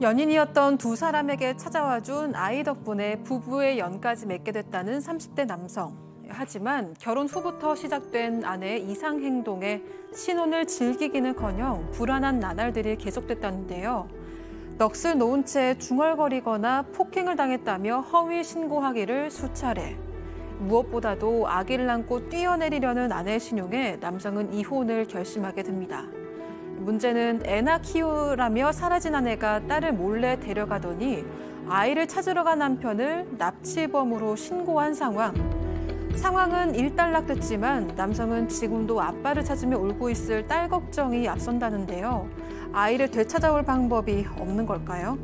연인이었던 두 사람에게 찾아와준 아이 덕분에 부부의 연까지 맺게 됐다는 30대 남성. 하지만 결혼 후부터 시작된 아내의 이상 행동에 신혼을 즐기기는커녕 불안한 나날들이 계속됐다는데요. 넋을 놓은 채 중얼거리거나 폭행을 당했다며 허위 신고하기를 수차례. 무엇보다도 아기를 안고 뛰어내리려는 아내의 신용에 남성은 이혼을 결심하게 됩니다. 문제는 애나 키우라며 사라진 아내가 딸을 몰래 데려가더니 아이를 찾으러 간 남편을 납치범으로 신고한 상황. 상황은 일단락됐지만 남성은 지금도 아빠를 찾으며 울고 있을 딸 걱정이 앞선다는데요. 아이를 되찾아올 방법이 없는 걸까요?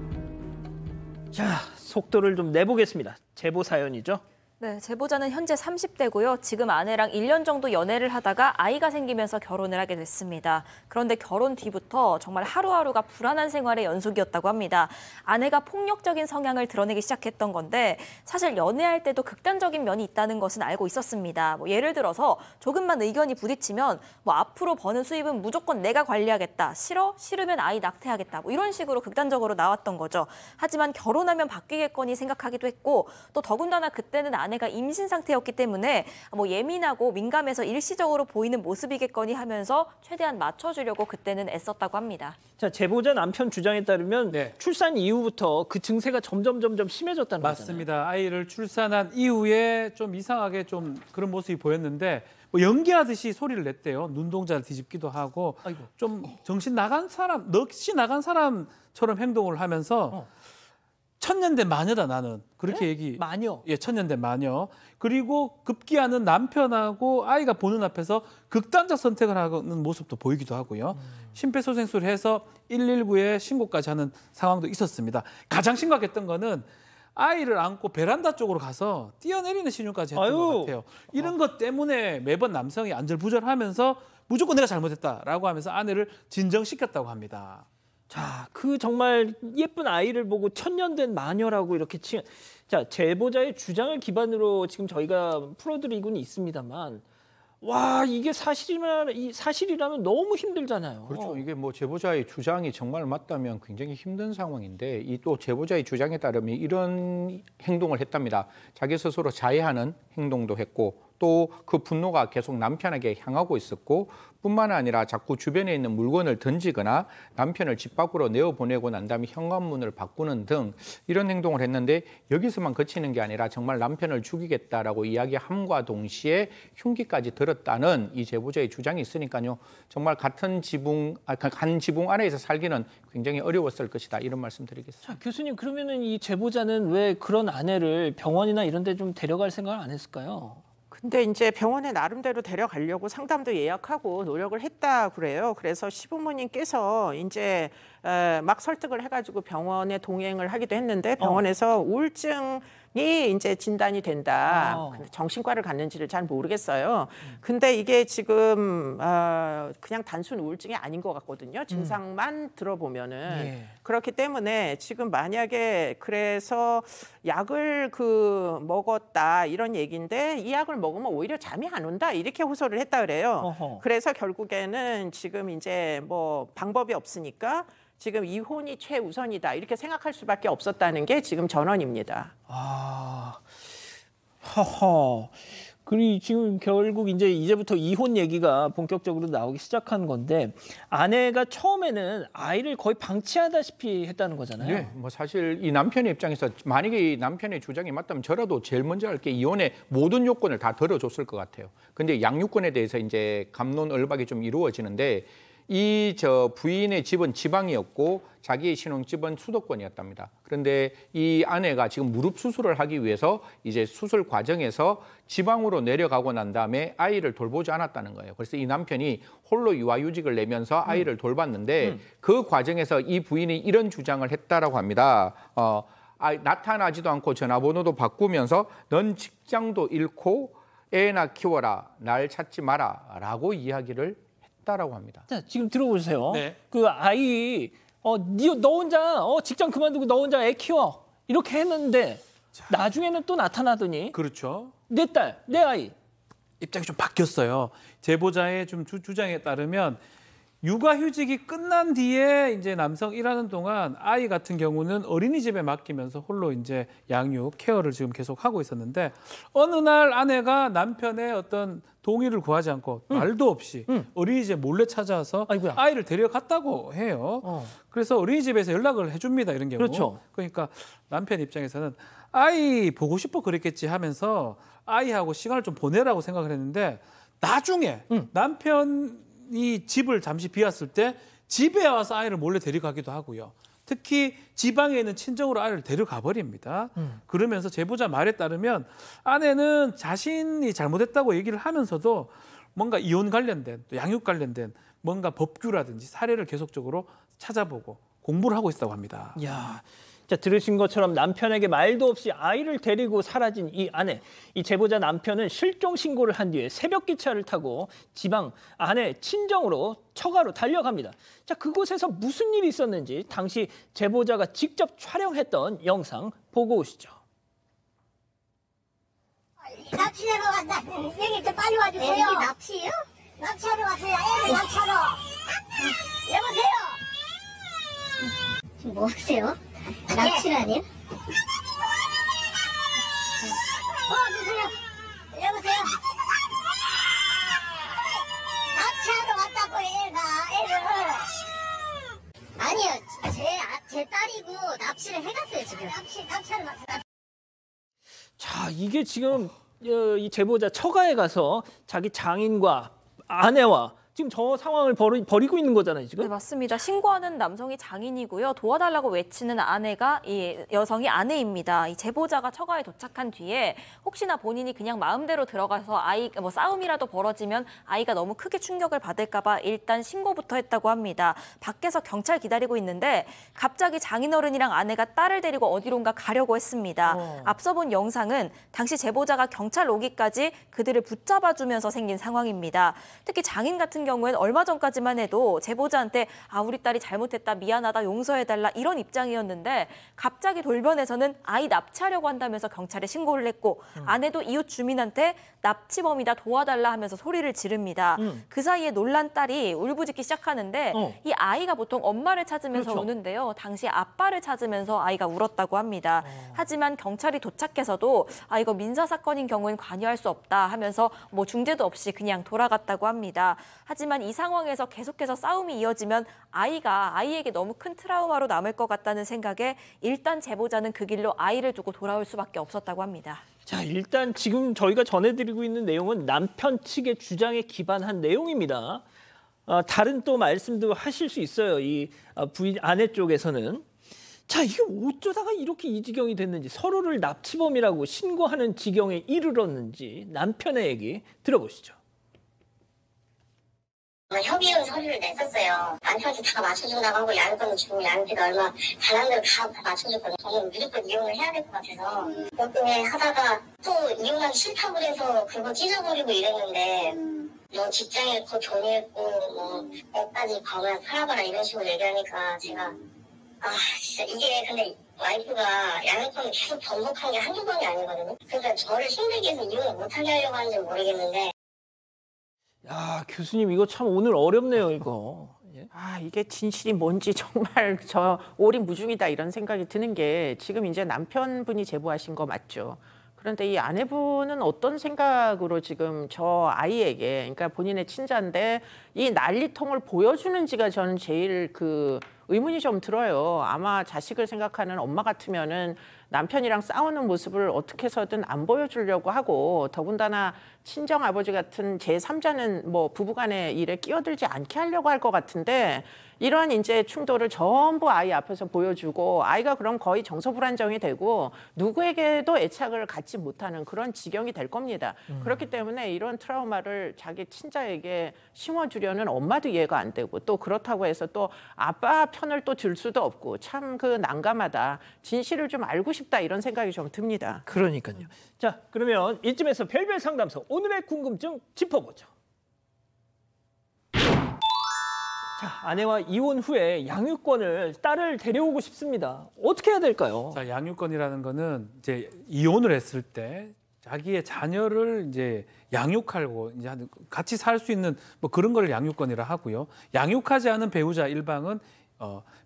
자, 속도를 좀 내보겠습니다. 제보 사연이죠. 네, 제보자는 현재 30대고요. 지금 아내랑 1년 정도 연애를 하다가 아이가 생기면서 결혼을 하게 됐습니다. 그런데 결혼 뒤부터 정말 하루하루가 불안한 생활의 연속이었다고 합니다. 아내가 폭력적인 성향을 드러내기 시작했던 건데 사실 연애할 때도 극단적인 면이 있다는 것은 알고 있었습니다. 예를 들어서 조금만 의견이 부딪히면 앞으로 버는 수입은 무조건 내가 관리하겠다. 싫으면 아이 낙태하겠다. 이런 식으로 극단적으로 나왔던 거죠. 하지만 결혼하면 바뀌겠거니 생각하기도 했고 또 더군다나 그때는 아내가 임신 상태였기 때문에 예민하고 민감해서 일시적으로 보이는 모습이겠거니 하면서 최대한 맞춰주려고 그때는 애썼다고 합니다. 자, 제보자 남편 주장에 따르면 출산 이후부터 그 증세가 점점 심해졌다는 거잖아요. 맞습니다. 아이를 출산한 이후에 좀 이상하게 좀 그런 모습이 보였는데 연기하듯이 소리를 냈대요. 눈동자를 뒤집기도 하고 좀 정신 나간 사람, 넋이 나간 사람처럼 행동을 하면서 천년된 마녀다 나는 그렇게 얘기. 마녀. 예, 천년된 마녀. 그리고 급기야는 남편하고 아이가 보는 앞에서 극단적 선택을 하는 모습도 보이기도 하고요. 심폐소생술을 해서 119에 신고까지 하는 상황도 있었습니다. 가장 심각했던 거는 아이를 안고 베란다 쪽으로 가서 뛰어내리는 신용까지 했던 것 같아요. 이런 것 때문에 매번 남성이 안절부절하면서 무조건 내가 잘못했다라고 하면서 아내를 진정시켰다고 합니다. 자, 그 정말 예쁜 아이를 보고 천년된 마녀라고 이렇게 자, 제보자의 주장을 기반으로 지금 저희가 풀어드리고는 있습니다만 와, 이게 사실이라면 너무 힘들잖아요. 그렇죠. 이게 제보자의 주장이 정말 맞다면 굉장히 힘든 상황인데 이 또 제보자의 주장에 따르면 이런 행동을 했답니다. 자기 스스로 자해하는 행동도 했고 또 그 분노가 계속 남편에게 향하고 있었고 뿐만 아니라 자꾸 주변에 있는 물건을 던지거나 남편을 집 밖으로 내어보내고 난 다음에 현관문을 바꾸는 등 이런 행동을 했는데 여기서만 그치는 게 아니라 정말 남편을 죽이겠다라고 이야기함과 동시에 흉기까지 들었다는 이 제보자의 주장이 있으니까요. 정말 한 지붕 안에서 살기는 굉장히 어려웠을 것이다. 이런 말씀 드리겠습니다. 자, 교수님, 그러면은 이 제보자는 왜 그런 아내를 병원이나 이런 데 좀 데려갈 생각을 안 했을까요? 근데 이제 병원에 나름대로 데려가려고 상담도 예약하고 노력을 했다 그래요. 그래서 시부모님께서 이제 막 설득을 해가지고 병원에 동행을 하기도 했는데 병원에서 우울증이 이제 진단이 된다. 근데 정신과를 갔는지를 잘 모르겠어요. 근데 이게 지금 그냥 단순 우울증이 아닌 것 같거든요. 증상만 들어보면은. 그렇기 때문에 지금 만약에 그래서 약을 먹었다 이런 얘기인데 이 약을 먹으면 오히려 잠이 안 온다 이렇게 호소를 했다 그래요. 그래서 결국에는 지금 이제 방법이 없으니까 지금 이혼이 최우선이다 이렇게 생각할 수밖에 없었다는 게 지금 전원입니다. 그리고 지금 결국 이제부터 이혼 얘기가 본격적으로 나오기 시작한 건데 아내가 처음에는 아이를 거의 방치하다시피 했다는 거잖아요. 네, 사실 이 남편의 입장에서 만약에 이 남편의 주장이 맞다면 저라도 제일 먼저 할 게 이혼의 모든 요건을 다 들어줬을 것 같아요. 근데 양육권에 대해서 이제 갑론을박이 좀 이루어지는데 부인의 집은 지방이었고 자기의 신혼집은 수도권이었답니다. 그런데 이 아내가 지금 무릎 수술을 하기 위해서 이제 수술 과정에서 지방으로 내려가고 난 다음에 아이를 돌보지 않았다는 거예요. 그래서 이 남편이 홀로 육아휴직을 내면서 아이를 돌봤는데 그 과정에서 이 부인이 이런 주장을 했다라고 합니다. 나타나지도 않고 전화번호도 바꾸면서 넌 직장도 잃고 애나 키워라, 날 찾지 마라 라고 이야기를 했다라고 합니다. 자, 지금 들어보세요. 그 아이 너 혼자 직장 그만두고 너 혼자 애 키워 이렇게 했는데 나중에는 또 나타나더니 그렇죠. 내 딸, 내 아이 입장이 좀 바뀌었어요. 제보자의 좀 주장에 따르면 육아휴직이 끝난 뒤에 이제 남성 일하는 동안 아이 같은 경우는 어린이집에 맡기면서 홀로 이제 양육, 케어를 지금 계속 하고 있었는데 어느 날 아내가 남편의 어떤 동의를 구하지 않고 말도 없이 어린이집에 몰래 찾아와서 아이고야. 아이를 데려갔다고 해요. 그래서 어린이집에서 연락을 해줍니다. 이런 경우. 그렇죠. 그러니까 남편 입장에서는 아이 보고 싶어 그랬겠지 하면서 아이하고 시간을 좀 보내라고 생각을 했는데 나중에 남편이 집을 잠시 비웠을 때 집에 와서 아이를 몰래 데려가기도 하고요. 특히 지방에 있는 친정으로 아이를 데려가 버립니다. 그러면서 제보자 말에 따르면 아내는 자신이 잘못했다고 얘기를 하면서도 뭔가 이혼 관련된 또 양육 관련된 뭔가 법규라든지 사례를 계속적으로 찾아보고 공부를 하고 있다고 합니다. 야, 자, 들으신 것처럼 남편에게 말도 없이 아이를 데리고 사라진 이 아내. 이 제보자 남편은 실종 신고를 한 뒤에 새벽 기차를 타고 지방 아내 친정으로 처가로 달려갑니다. 자, 그곳에서 무슨 일이 있었는지 당시 제보자가 직접 촬영했던 영상 보고 오시죠. 납치하러 간다. 여기 좀 빨리 와주세요. 여기 납치요? 납치하러 왔어요. 애를 납치하러. 여보세요. 지금 뭐 하세요? 납치라니요? 누구세요? 여보세요? 납치하러 왔다고 애를. 아니요, 제 딸이고 납치를 해갔어요 지금. 납치하러 왔어요. 자, 이게 지금 이 제보자 처가에 가서 자기 장인과 아내와 지금 저 상황을 벌이고 있는 거잖아요, 지금. 네, 맞습니다. 신고하는 남성이 장인이고요. 도와달라고 외치는 아내가 이 여성이 아내입니다. 이 제보자가 처가에 도착한 뒤에 혹시나 본인이 그냥 마음대로 들어가서 뭐 싸움이라도 벌어지면 아이가 너무 크게 충격을 받을까 봐 일단 신고부터 했다고 합니다. 밖에서 경찰 기다리고 있는데 갑자기 장인어른이랑 아내가 딸을 데리고 어디론가 가려고 했습니다. 앞서 본 영상은 당시 제보자가 경찰 오기까지 그들을 붙잡아주면서 생긴 상황입니다. 특히 장인 같은 경우에는 얼마 전까지만 해도 제보자한테 우리 딸이 잘못했다, 미안하다, 용서해달라 이런 입장이었는데 갑자기 돌변해서는 아이 납치하려고 한다면서 경찰에 신고를 했고 아내도 이웃 주민한테 납치범이다 도와달라 하면서 소리를 지릅니다. 그 사이에 놀란 딸이 울부짖기 시작하는데 이 아이가 보통 엄마를 찾으면서 그렇죠. 우는데요. 당시 아빠를 찾으면서 아이가 울었다고 합니다. 하지만 경찰이 도착해서도 이거 민사사건인 경우엔 관여할 수 없다 하면서 뭐 중재도 없이 그냥 돌아갔다고 합니다. 하지만 이 상황에서 계속해서 싸움이 이어지면 아이에게 너무 큰 트라우마로 남을 것 같다는 생각에 일단 제보자는 그 길로 아이를 두고 돌아올 수밖에 없었다고 합니다. 자, 일단 지금 저희가 전해드리고 있는 내용은 남편 측의 주장에 기반한 내용입니다. 다른 또 말씀도 하실 수 있어요. 이 부인 아내 쪽에서는. 자, 이게 어쩌다가 이렇게 이 지경이 됐는지, 서로를 납치범이라고 신고하는 지경에 이르렀는지 남편의 얘기 들어보시죠. 협의금 서류를 냈었어요. 남편한테 다 맞춰준다고 하고 양육권도 주고 양육비도 얼마 달라는 대로 다 맞춰줬거든요. 저는 무조건 이혼을 해야 될 것 같아서 몇 번에 하다가 또 이혼하기 싫다고 그래서 그거 찢어버리고 이랬는데 뭐 직장에 곧 돈했고 뭐 애까지 벌어야 살아봐라 이런 식으로 얘기하니까 제가 진짜 이게 근데 와이프가 양육권을 계속 번복한 게 한두 번이 아니거든요. 그러니까 저를 힘들게 해서 이혼을 못하게 하려고 하는지 모르겠는데 야, 교수님 이거 참 오늘 어렵네요, 이거. 예? 이게 진실이 뭔지 정말 저 오리무중이다 이런 생각이 드는 게 지금 이제 남편분이 제보하신 거 맞죠? 그런데 이 아내분은 어떤 생각으로 지금 저 아이에게, 그러니까 본인의 친자인데 이 난리통을 보여주는지가 저는 제일 의문이 좀 들어요. 아마 자식을 생각하는 엄마 같으면은 남편이랑 싸우는 모습을 어떻게 해서든 안 보여주려고 하고, 더군다나 친정 아버지 같은 제3자는 뭐 부부간의 일에 끼어들지 않게 하려고 할 것 같은데, 이러한 이제 충돌을 전부 아이 앞에서 보여주고 아이가 그럼 거의 정서불안정이 되고 누구에게도 애착을 갖지 못하는 그런 지경이 될 겁니다. 그렇기 때문에 이런 트라우마를 자기 친자에게 심어주려는 엄마도 이해가 안 되고, 또 그렇다고 해서 또 아빠 편을 또 들 수도 없고 참 난감하다. 진실을 좀 알고 싶다 이런 생각이 좀 듭니다. 그러니까요. 자, 그러면 이쯤에서 별별 상담소 오늘의 궁금증 짚어보죠. 자, 아내와 이혼 후에 양육권을 딸을 데려오고 싶습니다. 어떻게 해야 될까요? 자, 양육권이라는 거는 이제 이혼을 했을 때 자기의 자녀를 이제 양육하고 이제 같이 살 수 있는 뭐 그런 걸 양육권이라 하고요. 양육하지 않은 배우자 일방은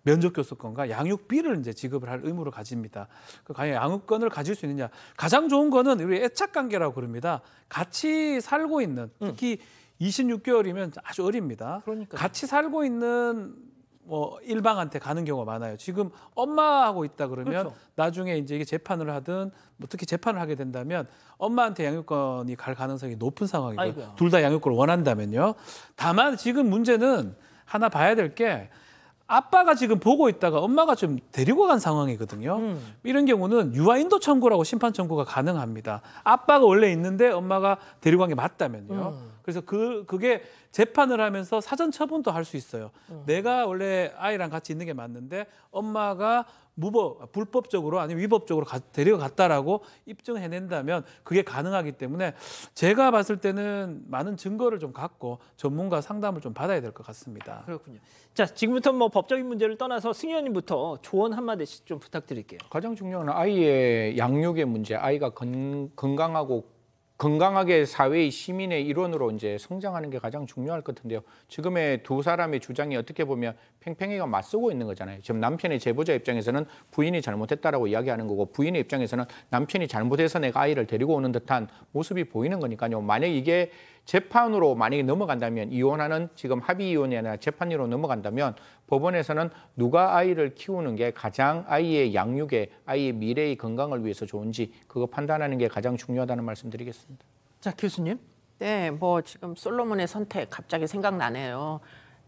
면접교섭권과 양육비를 이제 지급을 할 의무를 가집니다. 과연 양육권을 가질 수 있느냐? 가장 좋은 거는 우리 애착관계라고 그럽니다. 같이 살고 있는, 특히 26개월이면 아주 어립니다. 그러니까요. 같이 살고 있는 일방한테 가는 경우가 많아요. 지금 엄마하고 있다 그러면 그렇죠. 나중에 이제 이게 재판을 하든 뭐 특히 재판을 하게 된다면 엄마한테 양육권이 갈 가능성이 높은 상황이고요. 둘 다 양육권을 원한다면요. 다만 지금 문제는 하나 봐야 될 게 아빠가 지금 보고 있다가 엄마가 좀 데리고 간 상황이거든요. 이런 경우는 유아 인도 청구라고 심판 청구가 가능합니다. 아빠가 원래 있는데 엄마가 데리고 간 게 맞다면요. 그래서 그게 재판을 하면서 사전 처분도 할 수 있어요. 내가 원래 아이랑 같이 있는 게 맞는데 엄마가 불법적으로 아니면 위법적으로 데려갔다라고 입증해낸다면 그게 가능하기 때문에 제가 봤을 때는 많은 증거를 좀 갖고 전문가 상담을 좀 받아야 될 것 같습니다. 그렇군요. 자, 지금부터 뭐 법적인 문제를 떠나서 승 의원님부터 조언 한마디씩 좀 부탁드릴게요. 가장 중요한 아이의 양육의 문제, 아이가 건강하게 사회의 시민의 일원으로 이제 성장하는 게 가장 중요할 것 같은데요. 지금의 두 사람의 주장이 어떻게 보면 팽팽이가 맞서고 있는 거잖아요. 지금 남편의 제보자 입장에서는 부인이 잘못했다라고 이야기하는 거고 부인의 입장에서는 남편이 잘못해서 내가 아이를 데리고 오는 듯한 모습이 보이는 거니까요. 만약 이게 재판으로 만약에 넘어간다면 이혼하는 지금 합의 이혼이 아니라 재판으로 넘어간다면 법원에서는 누가 아이를 키우는 게 가장 아이의 양육에 아이의 미래의 건강을 위해서 좋은지 그거 판단하는 게 가장 중요하다는 말씀드리겠습니다. 자, 교수님. 네, 뭐 지금 솔로몬의 선택 갑자기 생각나네요.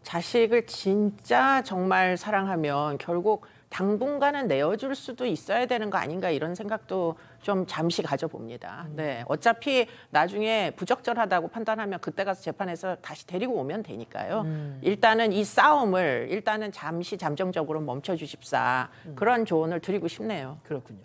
자식을 진짜 정말 사랑하면 결국 당분간은 내어줄 수도 있어야 되는 거 아닌가 이런 생각도 좀 잠시 가져봅니다. 네, 어차피 나중에 부적절하다고 판단하면 그때 가서 재판에서 다시 데리고 오면 되니까요. 일단은 이 싸움을 잠시 잠정적으로 멈춰주십사 그런 조언을 드리고 싶네요. 그렇군요.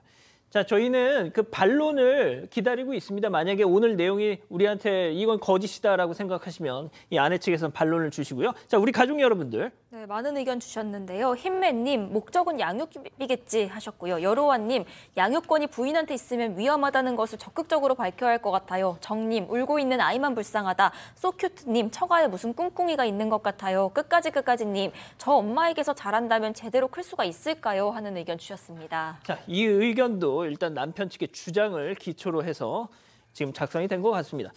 자, 저희는 그 반론을 기다리고 있습니다. 만약에 오늘 내용이 우리한테 이건 거짓이다라고 생각하시면 이 아내 측에서는 반론을 주시고요. 자, 우리 가족 여러분들. 네, 많은 의견 주셨는데요. 힘매님, 목적은 양육비겠지 하셨고요. 여로와님, 양육권이 부인한테 있으면 위험하다는 것을 적극적으로 밝혀야 할 것 같아요. 정님, 울고 있는 아이만 불쌍하다. 소큐트님, 처가에 무슨 꿍꿍이가 있는 것 같아요. 끝까지님, 저 엄마에게서 자란다면 제대로 클 수가 있을까요? 하는 의견 주셨습니다. 자, 이 의견도 일단 남편 측의 주장을 기초로 해서 지금 작성이 된 것 같습니다.